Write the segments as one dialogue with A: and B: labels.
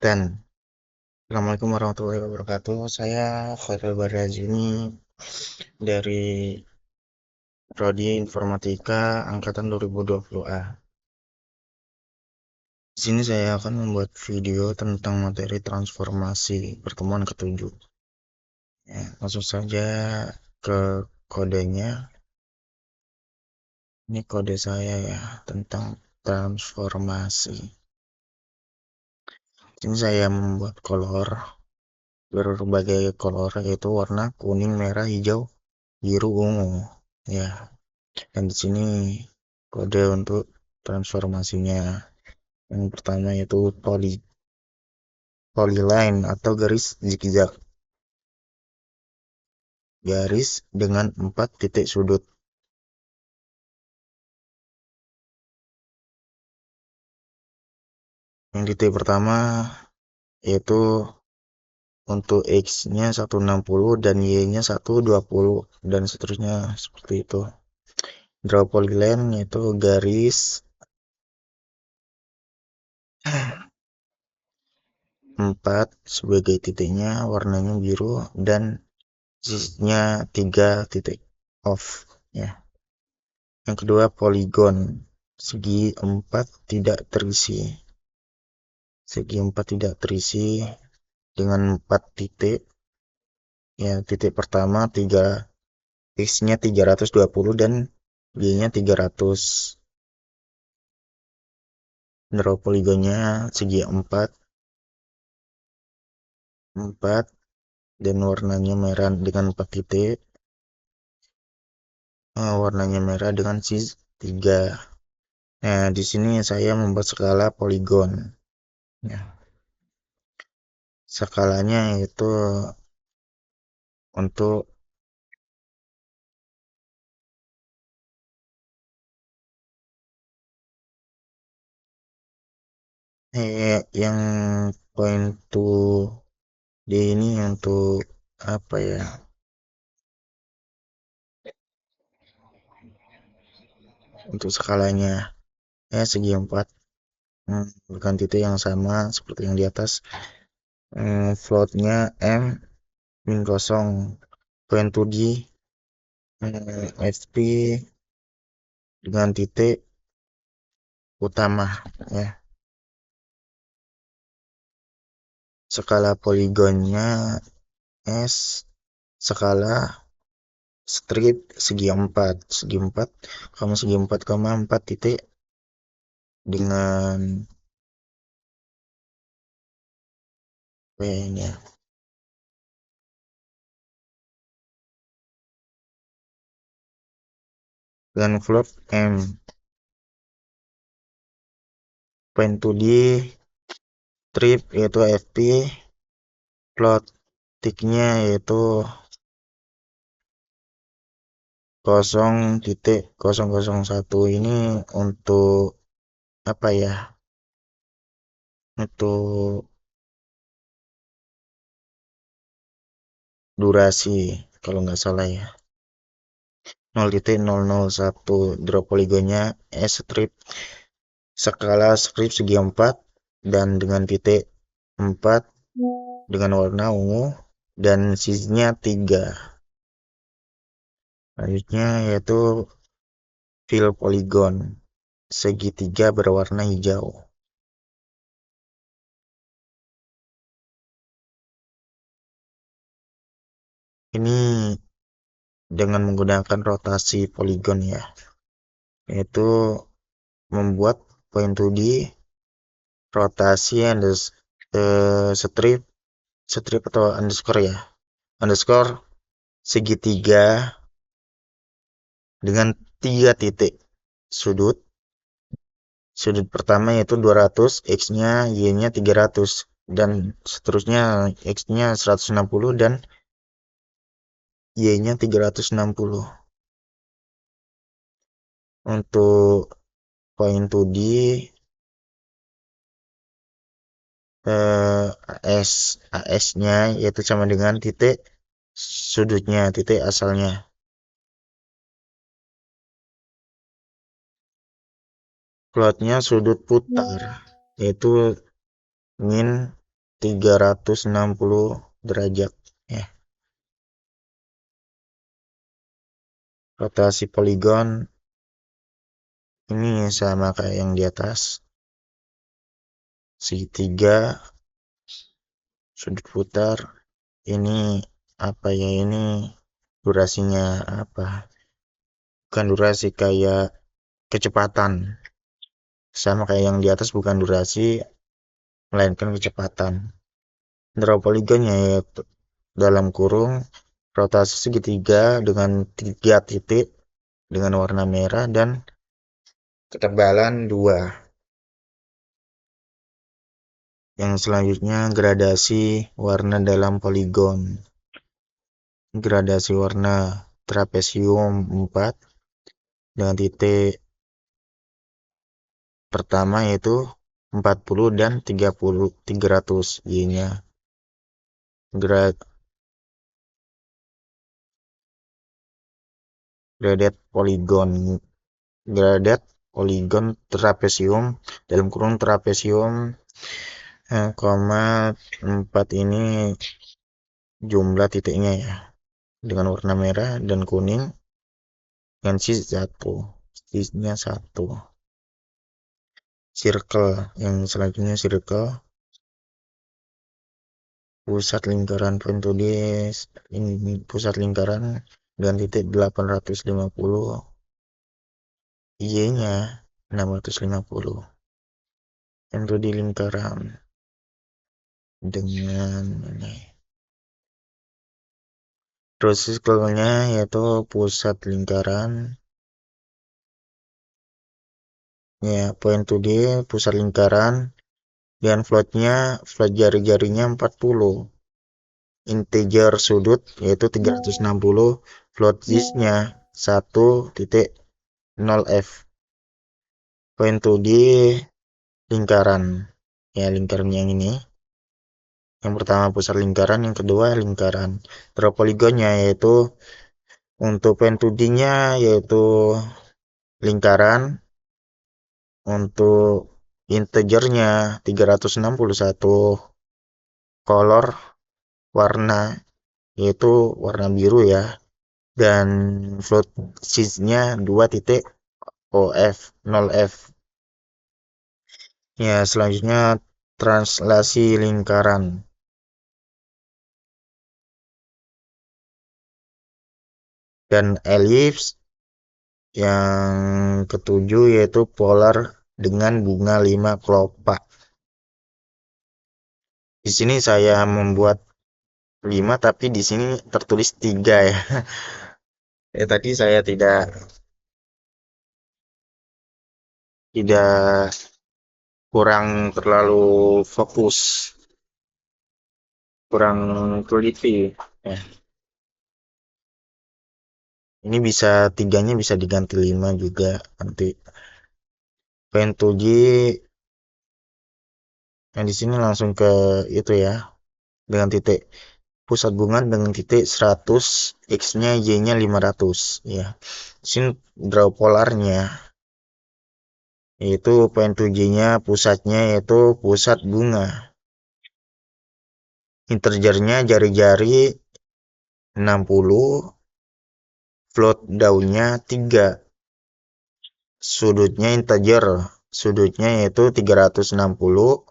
A: Dan Assalamualaikum warahmatullahi wabarakatuh. Saya Khairil Barazini dari Prodi Informatika angkatan 2020A. Di sini saya akan membuat video tentang materi transformasi pertemuan ketujuh. Ya, langsung saja ke kodenya. Ini kode saya ya tentang transformasi. Di sini saya membuat kolor berbagai kolor, yaitu warna kuning, merah, hijau, biru, ungu. Ya, dan di sini kode untuk transformasinya. Yang pertama yaitu polyline atau garis zigzag. Garis dengan 4 titik sudut. Yang titik pertama yaitu untuk X-nya 160 dan Y-nya 120 dan seterusnya seperti itu. Draw polyline yaitu garis 4 sebagai titiknya, warnanya biru dan sisinya 3 titik off ya. Yang kedua poligon, segi 4 tidak terisi. Segi 4 tidak terisi dengan 4 titik. Ya, titik pertama 3 X-nya 320 dan Y-nya 300. Draw poligonnya segi 4 dan warnanya merah dengan 4 titik. Warnanya merah dengan sis 3. Nah, di sini saya membuat skala poligon. Ya. Skalanya itu untuk yang point to D ini untuk apa ya? Untuk skalanya segi 4 bukan titik yang sama seperti yang di atas. Floatnya M min kosong, point to D FP dengan titik utama ya. Skala poligonnya S, skala strip segi 4 kamu segi 4,4 titik dengan nya dengan float M, point to D strip yaitu FP, plot tiknya yaitu 0,001. ini untuk apa ya, untuk durasi kalau nggak salah ya, 0,001. Draw poligonnya strip, skala strip segi 4 dan dengan titik 4 dengan warna ungu dan sisinya 3. Selanjutnya yaitu fill polygon, segitiga berwarna hijau. Ini dengan menggunakan rotasi poligon ya, yaitu membuat point to D rotasi strip atau underscore segitiga dengan 3 titik sudut. Sudut pertama yaitu 200, X-nya, Y-nya 300 dan seterusnya, X-nya 160 dan Y-nya 360. Untuk point to D AS-nya yaitu sama dengan titik sudutnya, titik asalnya. Plotnya sudut putar yaitu min 360 derajat ya. Rotasi poligon ini sama kayak yang di atas, segitiga, sudut putar. Ini apa ya, ini durasinya apa, bukan durasi, kayak kecepatan, sama kayak yang di atas, bukan durasi melainkan kecepatan. Draw poligonnya yaitu dalam kurung rotasi segitiga dengan 3 titik dengan warna merah dan ketebalan 2. Yang selanjutnya gradasi warna dalam poligon. Gradasi warna trapesium 4 dengan titik pertama yaitu 40 dan 300 Y-nya. Graded poligon trapesium dalam kurung trapesium, 4 ini jumlah titiknya ya, dengan warna merah dan kuning dengan sisnya 1. Circle, yang selanjutnya circle, pusat lingkaran point to this, ini pusat lingkaran dengan titik 850, Y-nya 650. Point to di lingkaran dengan ini. Terus circle-nya yaitu pusat lingkaran ya, point to di pusat lingkaran dan float jari-jarinya 40. Integer sudut yaitu 360, float nya 1.0f. Point to di lingkaran ya, lingkaran yang ini. Yang pertama pusat lingkaran, yang kedua lingkaran. Draw poligonnya yaitu untuk point to D-nya yaitu lingkaran, untuk integernya 361, color warna yaitu warna biru ya, dan float size-nya 2.0f 0f. Ya, selanjutnya translasi lingkaran. Dan elips yang ketujuh yaitu polar dengan bunga 5 kelopak. Di sini saya membuat 5 tapi di sini tertulis 3 ya. Tadi saya tidak kurang terlalu fokus, kurang teliti ya. Ini bisa 3-nya bisa diganti 5 juga nanti. Pentuji yang di sini langsung ke itu ya, dengan titik pusat bunga dengan titik 100, X-nya, Y-nya 500 ya. Di sini draw polarnya yaitu point to J-nya pusatnya yaitu pusat bunga. Integernya jari-jari 60, float daunnya 3. Sudutnya integer, sudutnya yaitu 360,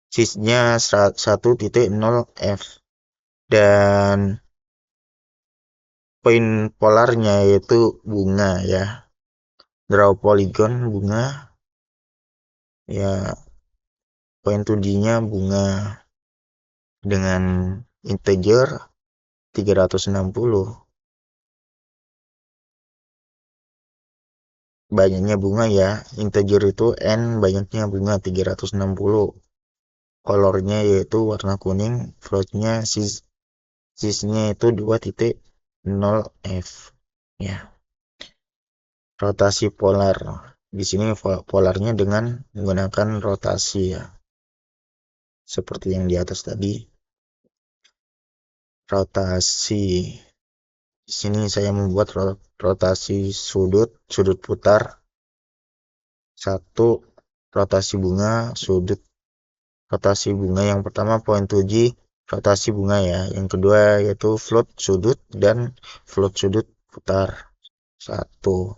A: size-nya 1.0f, dan point polarnya yaitu bunga ya. Draw polygon bunga ya, point to D-nya bunga dengan integer 360. Banyaknya bunga ya, integer itu n, banyaknya bunga 360. Colornya yaitu warna kuning, floatnya size-nya itu 2.0f ya. Rotasi polar, di sini polarnya dengan menggunakan rotasi ya, seperti yang di atas tadi. Rotasi, di sini saya membuat rotasi sudut putar 1, rotasi bunga rotasi bunga. Yang pertama point 2G rotasi bunga ya. Yang kedua yaitu float sudut dan float sudut putar. Satu.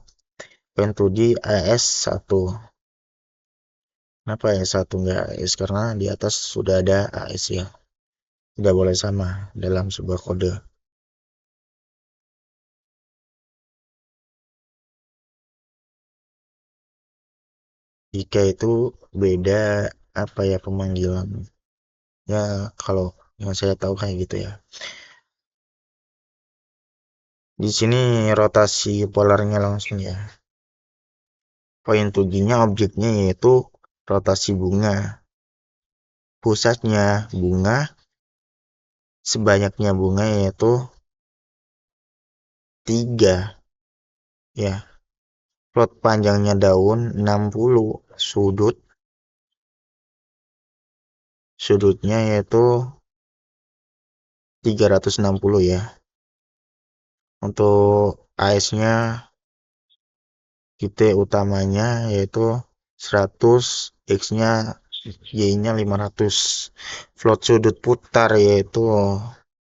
A: Point 2G AS 1. Kenapa AS 1 enggak AS? Karena di atas sudah ada AS ya. Tidak boleh sama dalam sebuah kode. Jika itu beda apa ya pemanggilan. Ya kalau yang saya tahu kayak gitu ya. Di sini rotasi polarnya langsung ya. Poin tujuhnya objeknya yaitu rotasi bunga. Pusatnya bunga, sebanyaknya bunga yaitu 3 ya. Plot panjangnya daun 60, sudutnya yaitu 360 ya. Untuk AS-nya titik utamanya yaitu 100, X-nya Y-nya 500. Float sudut putar yaitu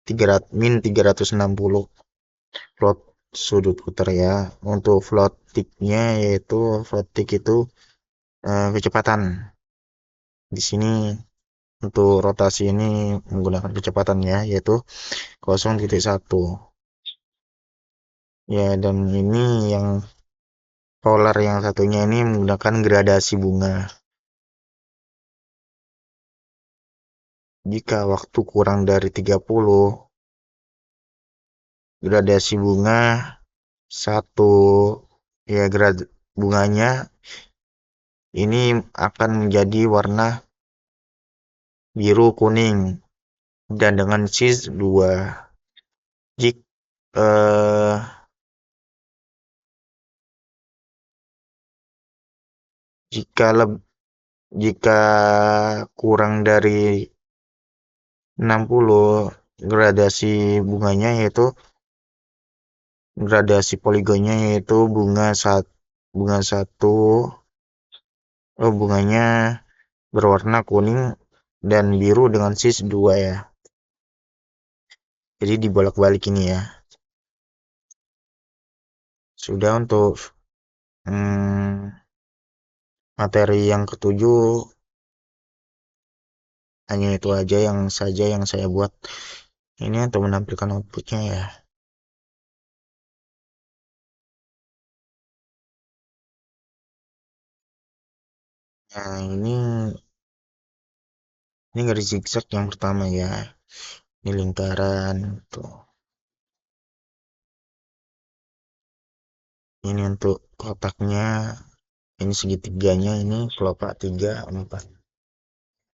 A: 300 min 360 float sudut putar ya. Untuk float tick-nya yaitu float tick itu kecepatan. Di sini untuk rotasi ini menggunakan kecepatan ya yaitu 0,1. Ya, dan ini yang polar yang satunya ini menggunakan gradasi bunga. Jika waktu kurang dari 30, gradasi bunga 1 ya bunganya ini akan menjadi warna biru kuning dan dengan cis 2. Jika jika jika kurang dari 60, gradasi bunganya yaitu gradasi poligonnya yaitu bunga satu bunganya berwarna kuning dan biru dengan cis 2 ya. Jadi dibolak-balik ini ya. Sudah untuk materi yang ketujuh hanya itu aja yang saya buat. Ini untuk menampilkan outputnya ya. Nah, ini garis zigzag yang pertama ya. Ini lingkaran tuh. Ini untuk kotaknya, ini segitiganya, ini kelopak 3, 4,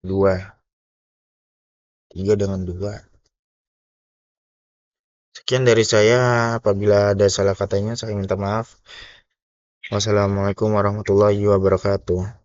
A: 2. 3 dengan 2. Sekian dari saya. Apabila ada salah katanya saya minta maaf. Wassalamualaikum warahmatullahi wabarakatuh.